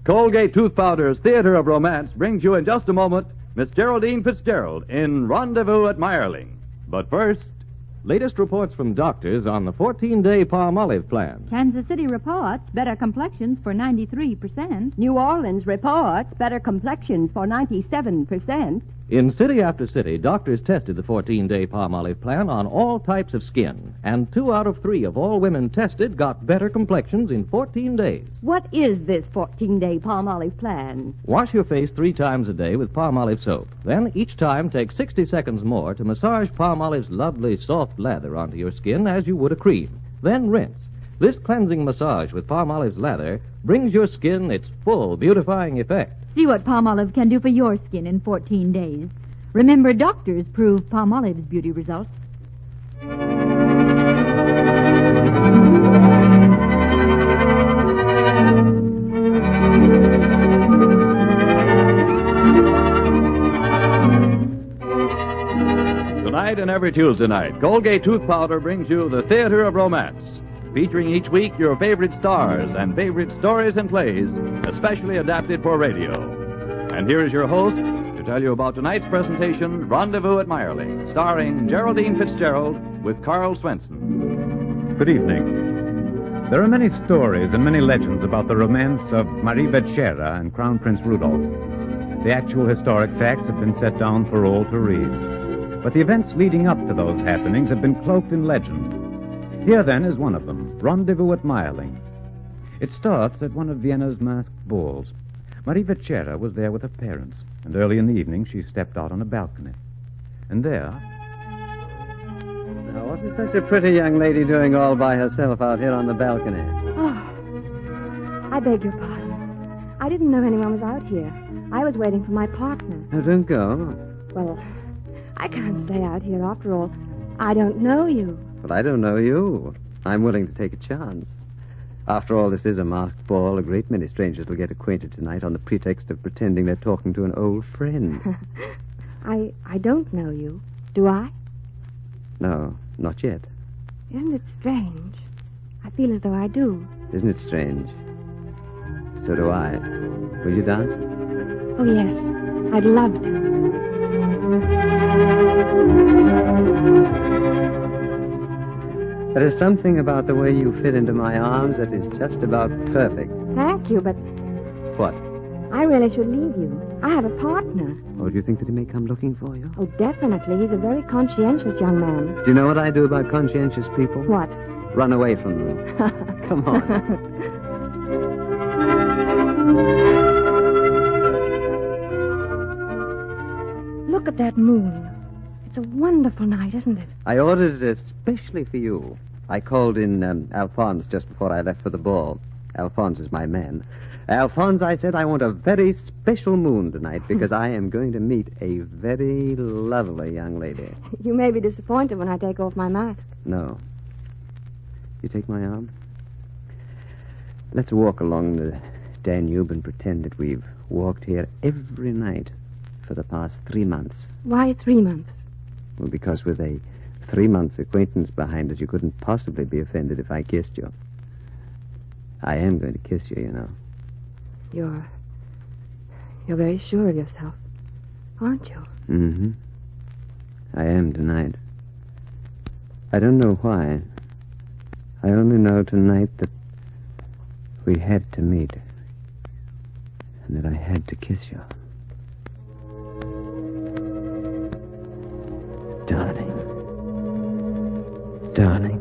Colgate Tooth Powder's Theater of Romance brings you in just a moment Miss Geraldine Fitzgerald in Rendezvous at Mayerling. But first, latest reports from doctors on the 14-day Palmolive plan. Kansas City reports better complexions for 93%. New Orleans reports better complexions for 97%. In city after city, doctors tested the 14-day Palmolive plan on all types of skin, and 2 out of 3 of all women tested got better complexions in 14 days. What is this 14-day Palmolive plan? Wash your face 3 times a day with Palmolive soap. Then each time take 60 seconds more to massage Palmolive's lovely soft lather onto your skin as you would a cream. Then rinse. This cleansing massage with Palmolive's lather brings your skin its full beautifying effect. See what Palmolive can do for your skin in 14 days. Remember, doctors prove Palmolive's beauty results. tonight and every Tuesday night, Colgate Tooth Powder brings you the Theater of Romance, featuring each week your favorite stars and favorite stories and plays, especially adapted for radio. And here is your host to tell you about tonight's presentation, Rendezvous at Mayerling, starring Geraldine Fitzgerald with Carl Swenson. Good evening. There are many stories and many legends about the romance of Marie Vetschera and Crown Prince Rudolph. The actual historic facts have been set down for all to read. But the events leading up to those happenings have been cloaked in legend. Here, then, is one of them, Rendezvous at Mayerling. It starts at one of Vienna's masked balls. Marie Vetschera was there with her parents, and early in the evening she stepped out on a balcony. And there... Now, what is such a pretty young lady doing all by herself out here on the balcony? Oh, I beg your pardon. I didn't know anyone was out here. I was waiting for my partner. Now, don't go. Well, I can't stay out here after all. I don't know you. But I don't know you. I'm willing to take a chance. After all, this is a masked ball. A great many strangers will get acquainted tonight on the pretext of pretending they're talking to an old friend. I don't know you. Do I? No, not yet. Isn't it strange? I feel as though I do. Isn't it strange? So do I. Will you dance? Oh, yes. I'd love to. There is something about the way you fit into my arms that is just about perfect. Thank you, but... What? I really should leave you. I have a partner. Oh, do you think that he may come looking for you? Oh, definitely. He's a very conscientious young man. Do you know what I do about conscientious people? What? Run away from them. Come on. Look at that moon. It's a wonderful night, isn't it? I ordered it especially for you. I called in Alphonse just before I left for the ball. Alphonse is my man. Alphonse, I said, I want a very special moon tonight because I am going to meet a very lovely young lady. You may be disappointed when I take off my mask. No. You take my arm? Let's walk along the Danube and pretend that we've walked here every night for the past 3 months. Why 3 months? Well, because with a 3-month acquaintance behind us, you couldn't possibly be offended if I kissed you. I am going to kiss you, you know. You're very sure of yourself, aren't you? Mm-hmm. I am tonight. I don't know why. I only know tonight that we had to meet. And that I had to kiss you. Darling. Darling.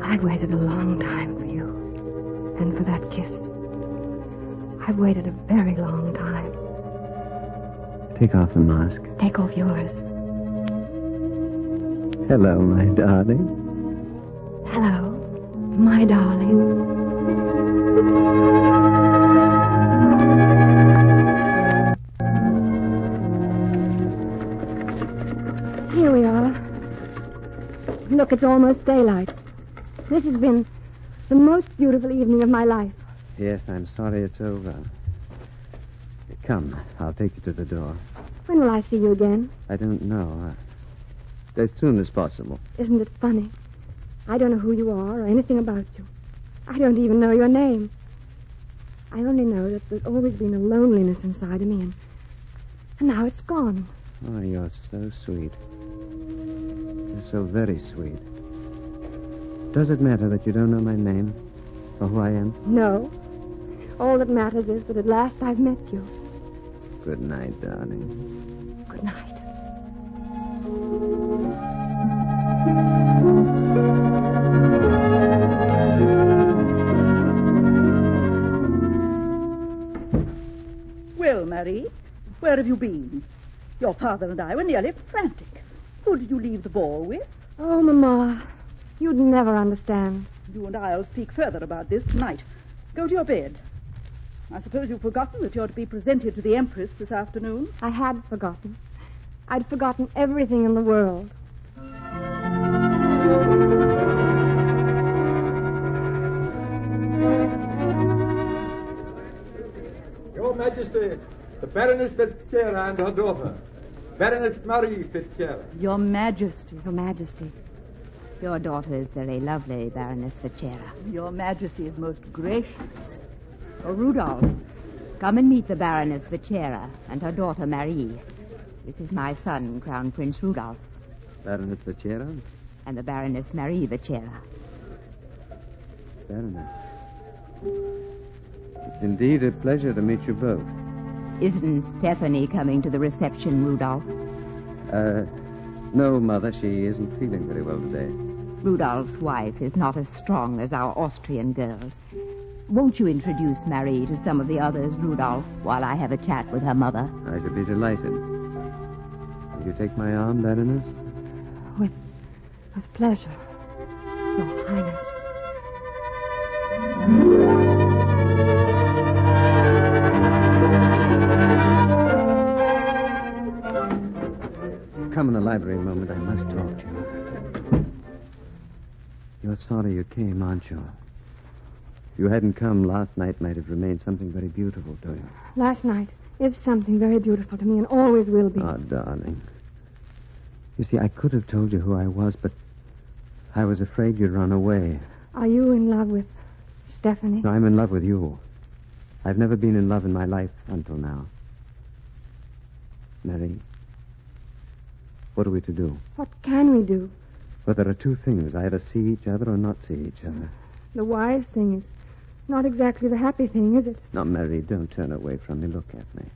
I've waited a long time for you. And for that kiss. I've waited a very long time. Take off the mask. Take off yours. Hello, my darling. Hello, my darling. Here we are. Look, it's almost daylight. This has been the most beautiful evening of my life. Yes, I'm sorry it's over. Come, I'll take you to the door. When will I see you again? I don't know. As soon as possible. Isn't it funny? I don't know who you are or anything about you. I don't even know your name. I only know that there's always been a loneliness inside of me, and now it's gone. Oh, you're so sweet. You're so very sweet. Does it matter that you don't know my name or who I am? No. All that matters is that at last I've met you. Good night, darling. Good night. Well, Marie, where have you been? Your father and I were nearly frantic. Who did you leave the ball with? Oh, Mama, you'd never understand. You and I'll speak further about this tonight. Go to your bed. I suppose you've forgotten that you're to be presented to the Empress this afternoon? I had forgotten. I'd forgotten everything in the world. Your Majesty, the Baroness Fitzgerald and her daughter, Baroness Marie Fitzgerald. Your Majesty. Your Majesty. Your daughter is very lovely, Baroness Fitzgerald. Your Majesty is most gracious. Oh, Rudolph, come and meet the Baroness Fitzgerald and her daughter Marie. This is my son, Crown Prince Rudolph. Baroness Fitzgerald? And the Baroness Marie Fitzgerald. Baroness. It's indeed a pleasure to meet you both. Isn't Stephanie coming to the reception, Rudolph? No, Mother. She isn't feeling very well today. Rudolph's wife is not as strong as our Austrian girls. Won't you introduce Marie to some of the others, Rudolph, while I have a chat with her mother? I should be delighted. Will you take my arm, Baroness? With pleasure, Your Highness. Come in the library a moment. I must talk to you. You're sorry you came, aren't you? If you hadn't come, last night might have remained something very beautiful to you. Last night is something very beautiful to me and always will be. Oh, darling. You see, I could have told you who I was, but I was afraid you'd run away. Are you in love with Stephanie? No, I'm in love with you. I've never been in love in my life until now. Mary, what are we to do? What can we do? Well, there are two things. Either see each other or not see each other. The wise thing is not exactly the happy thing, is it? Now, Mary, don't turn away from me. Look at me.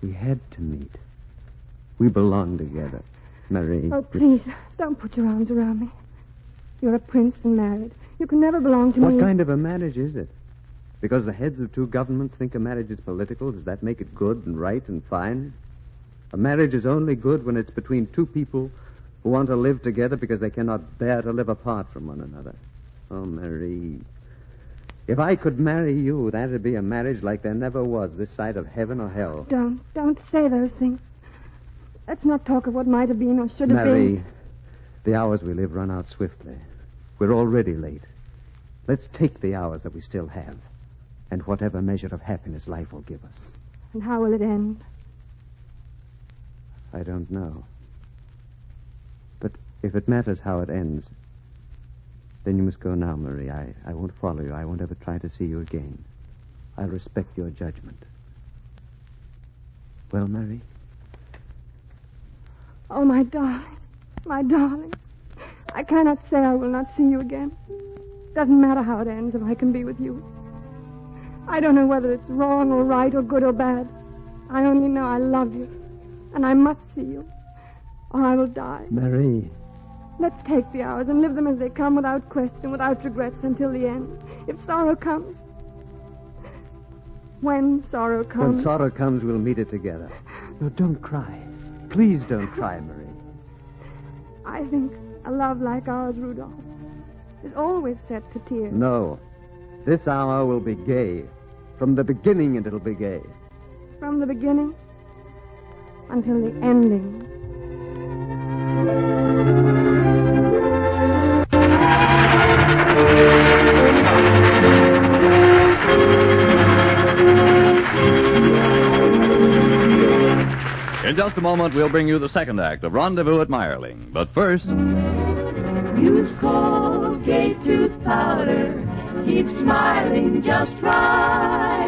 We had to meet. We belong together. Mary. Oh, please, don't put your arms around me. You're a prince and married. You can never belong to me. What kind of a marriage is it? Because the heads of two governments think a marriage is political, does that make it good and right and fine? A marriage is only good when it's between two people who want to live together because they cannot bear to live apart from one another. Oh, Marie, if I could marry you, that'd be a marriage like there never was this side of heaven or hell. Don't say those things. Let's not talk of what might have been or should have been. Mary, the hours we live run out swiftly. We're already late. Let's take the hours that we still have, and whatever measure of happiness life will give us. And how will it end? I don't know. But if it matters how it ends, then you must go now, Marie. I won't follow you. I won't ever try to see you again. I'll respect your judgment. Well, Marie? Oh, my darling. My darling. I cannot say I will not see you again. Doesn't matter how it ends if I can be with you. I don't know whether it's wrong or right or good or bad. I only know I love you. And I must see you, or I will die. Marie. Let's take the hours and live them as they come without question, without regrets until the end. If sorrow comes. When sorrow comes. When sorrow comes, we'll meet it together. No, don't cry. Please don't cry, Marie. I think a love like ours, Rudolph, is always set to tears. No. This hour will be gay. From the beginning, it'll be gay. From the beginning until the ending. In just a moment, we'll bring you the second act of Rendezvous at Mayerling. But first... Use Colgate tooth powder. Keep smiling just right.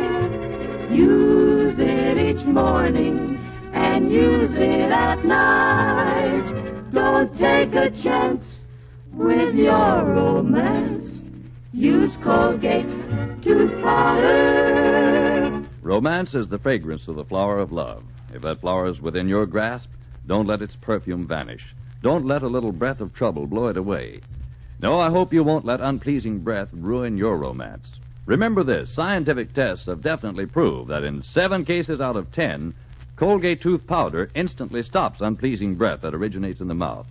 Use it each morning and use it at night. Don't take a chance with your romance. Use Colgate tooth powder. Romance is the fragrance of the flower of love. If that flower is within your grasp, don't let its perfume vanish. Don't let a little breath of trouble blow it away. No, I hope you won't let unpleasing breath ruin your romance. Remember this, scientific tests have definitely proved that in 7 cases out of 10, Colgate tooth powder instantly stops unpleasing breath that originates in the mouth.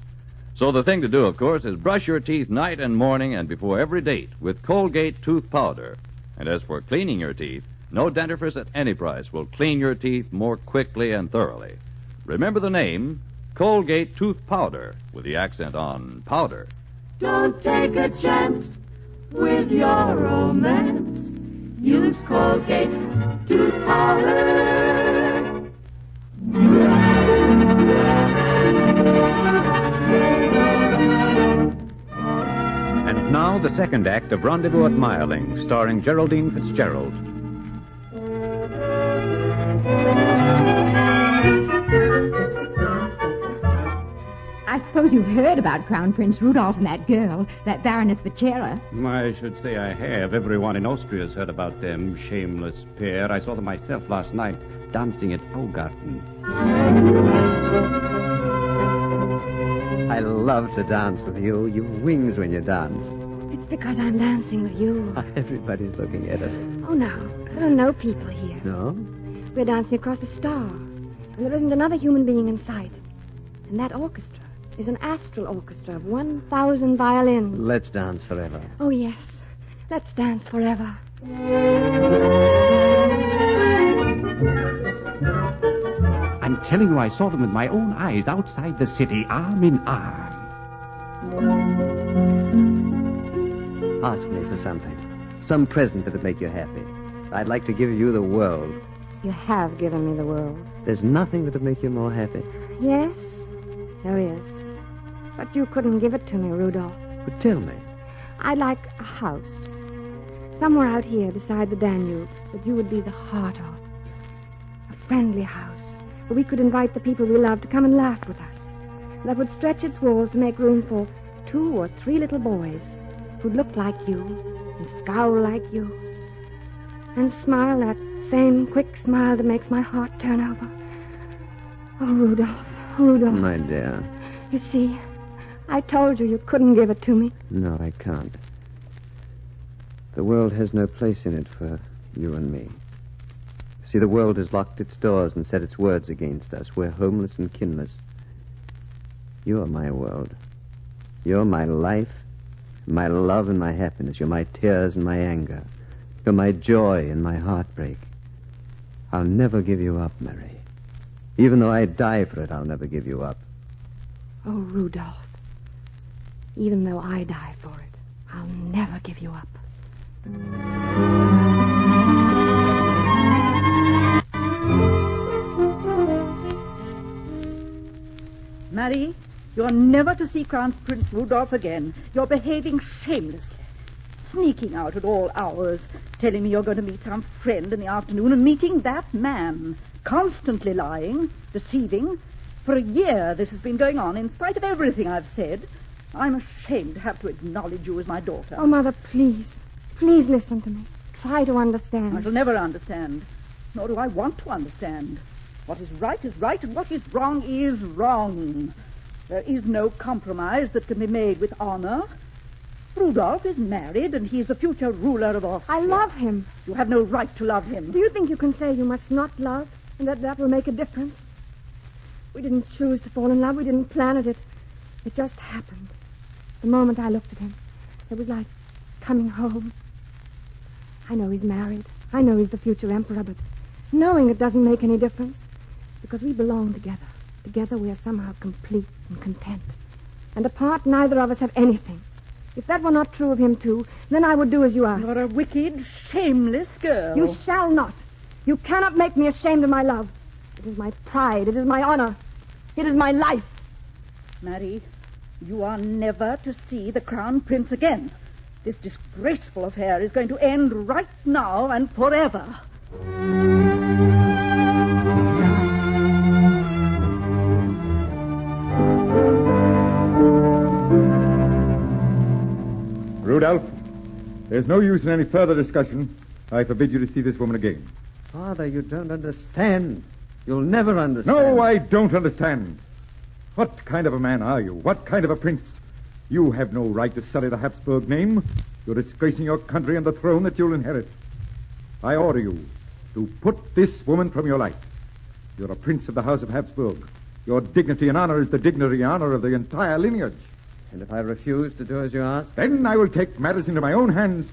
So the thing to do, of course, is brush your teeth night and morning and before every date with Colgate tooth powder. And as for cleaning your teeth, no dentifrice at any price will clean your teeth more quickly and thoroughly. Remember the name, Colgate tooth powder, with the accent on powder. Don't take a chance with your romance. Use Colgate tooth powder. And now the second act of Rendezvous at Mayerling, starring Geraldine Fitzgerald. I suppose you've heard about Crown Prince Rudolph and that girl, that Baroness Vachera. I should say I have. Everyone in Austria's heard about them. Shameless pair. I saw them myself last night, dancing at Augarten. I love to dance with you. You wings when you dance. It's because I'm dancing with you. Everybody's looking at us. Oh, no. There are no people here. No? We're dancing across the star. And there isn't another human being in sight. And that orchestra is an astral orchestra of 1,000 violins. Let's dance forever. Oh, yes. Let's dance forever. I'm telling you, I saw them with my own eyes outside the city, arm in arm. Ask me for something. Some present that would make you happy. I'd like to give you the world. You have given me the world. There's nothing that would make you more happy. Yes, there is. But you couldn't give it to me, Rudolph. But tell me. I'd like a house. Somewhere out here beside the Danube that you would be the heart of. A friendly house where we could invite the people we love to come and laugh with us. That would stretch its walls to make room for 2 or 3 little boys who'd look like you and scowl like you and smile that same quick smile that makes my heart turn over. Oh, Rudolph, Rudolph. My dear. You see, I told you couldn't give it to me. No, I can't. The world has no place in it for you and me. See, the world has locked its doors and set its words against us. We're homeless and kinless. You're my world. You're my life, my love and my happiness. You're my tears and my anger. You're my joy and my heartbreak. I'll never give you up, Mary. Even though I die for it, I'll never give you up. Oh, Rudolph. Even though I die for it, I'll never give you up. Mary, you're never to see Crown Prince Rudolph again. You're behaving shamelessly. Sneaking out at all hours, telling me you're going to meet some friend in the afternoon and meeting that man. Constantly lying, deceiving. For a year this has been going on in spite of everything I've said. I'm ashamed to have to acknowledge you as my daughter. Oh, Mother, please. Please listen to me. Try to understand. I shall never understand. Nor do I want to understand. What is right and what is wrong. There is no compromise that can be made with honor. Rudolph is married, and he's the future ruler of Austria. I love him. You have no right to love him. Do you think you can say you must not love, and that will make a difference? We didn't choose to fall in love. We didn't plan it. It just happened. The moment I looked at him, it was like coming home. I know he's married. I know he's the future emperor, but knowing it doesn't make any difference. Because we belong together. Together we are somehow complete and content. And apart, neither of us have anything. If that were not true of him, too, then I would do as you ask. You're a wicked, shameless girl. You shall not. You cannot make me ashamed of my love. It is my pride. It is my honor. It is my life. Mary, you are never to see the Crown Prince again. This disgraceful affair is going to end right now and forever. Rudolph. There's no use in any further discussion. I forbid you to see this woman again. Father, you don't understand. You'll never understand. No, I don't understand. What kind of a man are you? What kind of a prince? You have no right to sully the Habsburg name. You're disgracing your country and the throne that you'll inherit. I order you to put this woman from your life. You're a prince of the House of Habsburg. Your dignity and honor is the dignity and honor of the entire lineage. And if I refuse to do as you ask? Then I will take matters into my own hands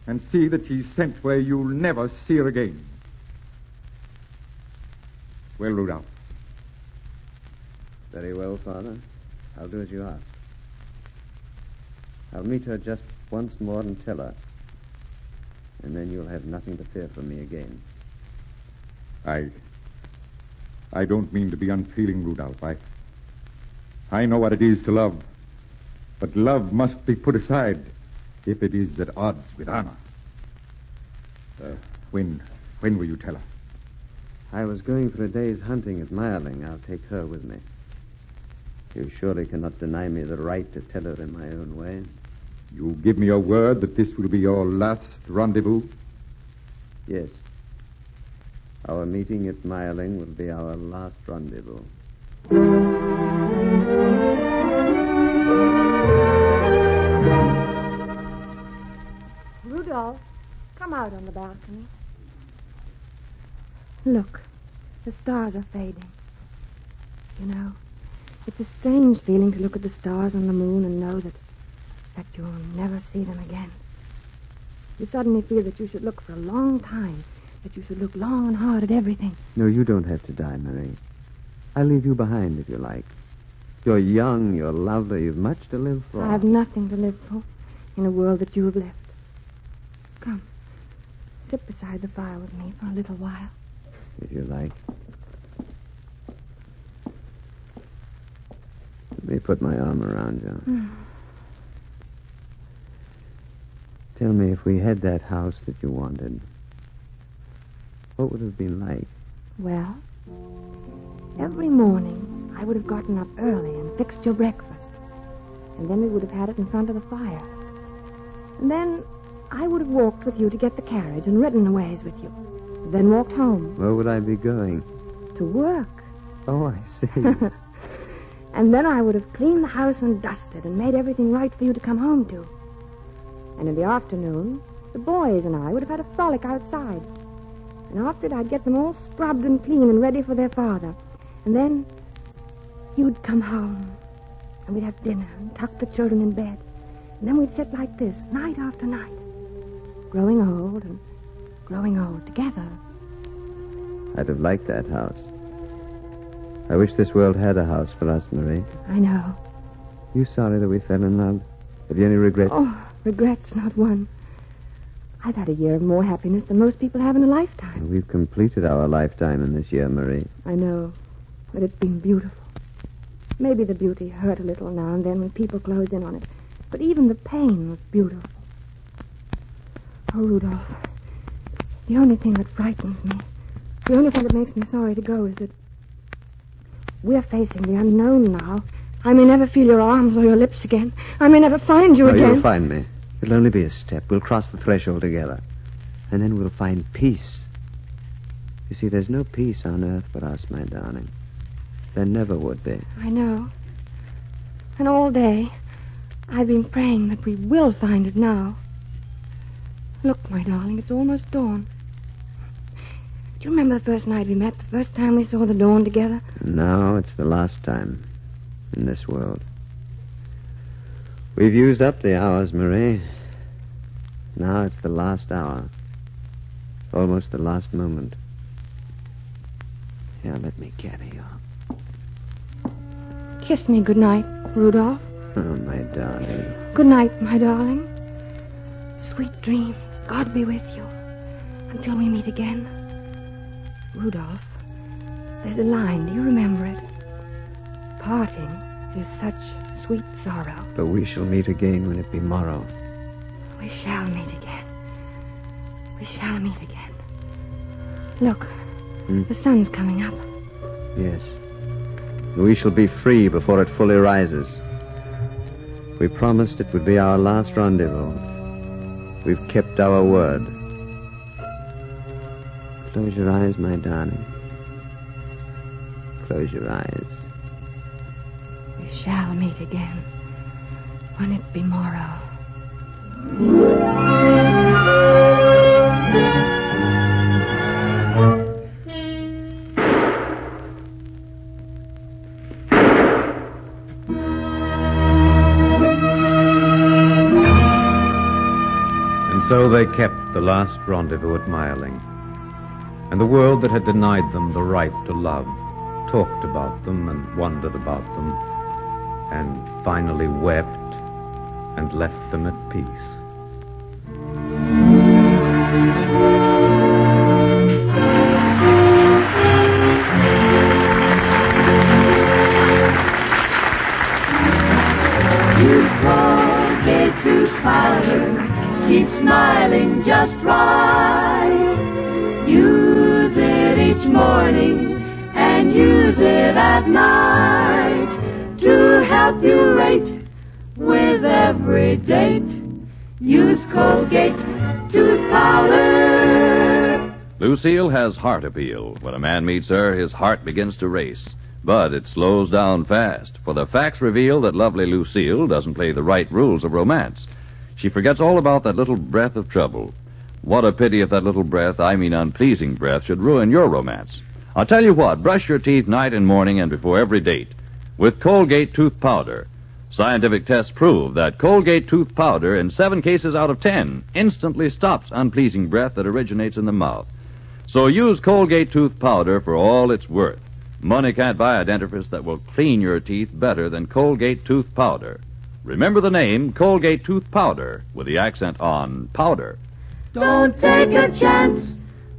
and see that she's sent where you'll never see her again. Well, Rudolph. Very well, Father. I'll do as you ask. I'll meet her just once more and tell her. And then you'll have nothing to fear from me again. I don't mean to be unfeeling, Rudolph. I know what it is to love. But love must be put aside if it is at odds with honor. When will you tell her? I was going for a day's hunting at Mayerling. I'll take her with me. You surely cannot deny me the right to tell her in my own way. You give me your word that this will be your last rendezvous? Yes. Our meeting at Mayerling will be our last rendezvous. Rudolph, come out on the balcony. Look, the stars are fading. You know, it's a strange feeling to look at the stars on the moon and know that you'll never see them again. You suddenly feel that you should look for a long time, that you should look long and hard at everything. No, you don't have to die, Marie. I'll leave you behind if you like. You're young, you're lovely, you've much to live for. I have nothing to live for in a world that you have left. Come, sit beside the fire with me for a little while. If you like. Let me put my arm around you. Tell me, if we had that house that you wanted, what would it have been like? Well, every morning I would have gotten up early and fixed your breakfast. And then we would have had it in front of the fire. And then I would have walked with you to get the carriage and ridden a ways with you. Then walked home. Where would I be going? To work. Oh, I see. And then I would have cleaned the house and dusted and made everything right for you to come home to. And in the afternoon, the boys and I would have had a frolic outside. And after it, I'd get them all scrubbed and clean and ready for their father. And then you'd come home, and we'd have dinner and tuck the children in bed. And then we'd sit like this, night after night, growing old and growing old together. I'd have liked that house. I wish this world had a house for us, Marie. I know. You sorry that we fell in love? Have you any regrets? Oh, regrets, not one. I've had a year of more happiness than most people have in a lifetime. We've completed our lifetime in this year, Marie. I know, but it's been beautiful. Maybe the beauty hurt a little now and then when people closed in on it, but even the pain was beautiful. Oh, Rudolph, the only thing that frightens me, the only thing that makes me sorry to go is that we're facing the unknown now. I may never feel your arms or your lips again. I may never find you again. You'll find me. It'll only be a step. We'll cross the threshold together. And then we'll find peace. You see, there's no peace on earth but us, my darling. There never would be. I know. And all day, I've been praying that we will find it now. Look, my darling, it's almost dawn. Do you remember the first night we met, the first time we saw the dawn together? No, it's the last time in this world. We've used up the hours, Marie. Now it's the last hour. Almost the last moment. Here, let me carry you. Kiss me good night, Rudolph. Oh, my darling. Good night, my darling. Sweet dreams. God be with you. Until we meet again. Rudolph, there's a line. Do you remember it? Parting is such sweet sorrow. But we shall meet again when it be morrow. We shall meet again. We shall meet again. Look, the sun's coming up. Yes. We shall be free before it fully rises. We promised it would be our last rendezvous. We've kept our word. Close your eyes, my darling. Close your eyes. We shall meet again when it be morrow. And so they kept the last rendezvous at Mayerling. And the world that had denied them the right to love talked about them and wondered about them, and finally wept and left them at peace. Use Colgate tooth powder, keep smiling just right. Use it each morning and use it at night to help you rate with every date. Use Colgate tooth powder. Lucille has heart appeal. When a man meets her, his heart begins to race. But it slows down fast, for the facts reveal that lovely Lucille doesn't play the right rules of romance. She forgets all about that little breath of trouble. What a pity if that little breath, I mean unpleasing breath, should ruin your romance. I'll tell you what, brush your teeth night and morning and before every date with Colgate tooth powder. Scientific tests prove that Colgate tooth powder, in 7 cases out of 10, instantly stops unpleasing breath that originates in the mouth. So use Colgate tooth powder for all it's worth. Money can't buy a dentifrice that will clean your teeth better than Colgate tooth powder. Remember the name Colgate tooth powder with the accent on powder. Don't take a chance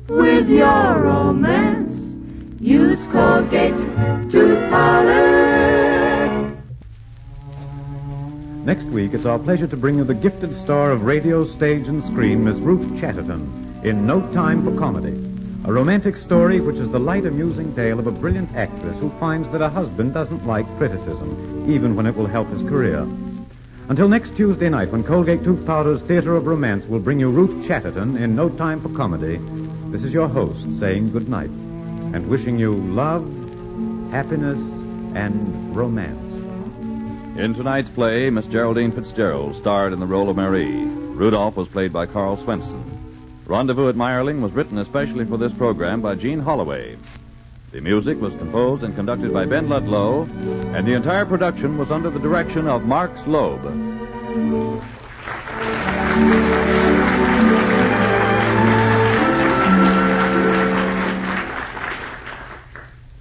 with your romance. Use Colgate tooth powder. Next week, it's our pleasure to bring you the gifted star of radio, stage, and screen, Miss Ruth Chatterton, in No Time for Comedy. A romantic story which is the light, amusing tale of a brilliant actress who finds that her husband doesn't like criticism, even when it will help his career. Until next Tuesday night, when Colgate Tooth Powder's Theater of Romance will bring you Ruth Chatterton in No Time for Comedy, this is your host saying good night and wishing you love, happiness, and romance. In tonight's play, Miss Geraldine Fitzgerald starred in the role of Marie. Rudolph was played by Carl Swenson. Rendezvous at Mayerling was written especially for this program by Gene Holloway. The music was composed and conducted by Ben Ludlow, and the entire production was under the direction of Mark Slobe.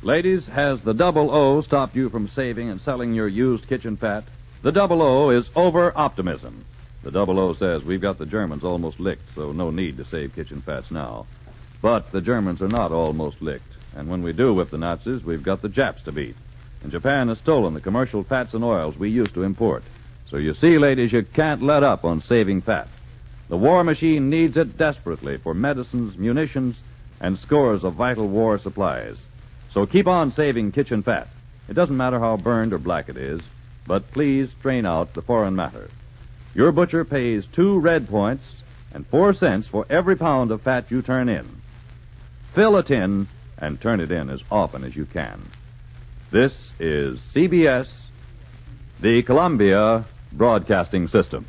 Ladies, has the double O stopped you from saving and selling your used kitchen fat? The double O is over-optimism. The double O says we've got the Germans almost licked, so no need to save kitchen fats now. But the Germans are not almost licked, and when we do whip the Nazis, we've got the Japs to beat. And Japan has stolen the commercial fats and oils we used to import. So you see, ladies, you can't let up on saving fat. The war machine needs it desperately for medicines, munitions, and scores of vital war supplies. So keep on saving kitchen fat. It doesn't matter how burned or black it is, but please strain out the foreign matter. Your butcher pays 2 red points and 4 cents for every pound of fat you turn in. Fill a tin and turn it in as often as you can. This is CBS, the Columbia Broadcasting System.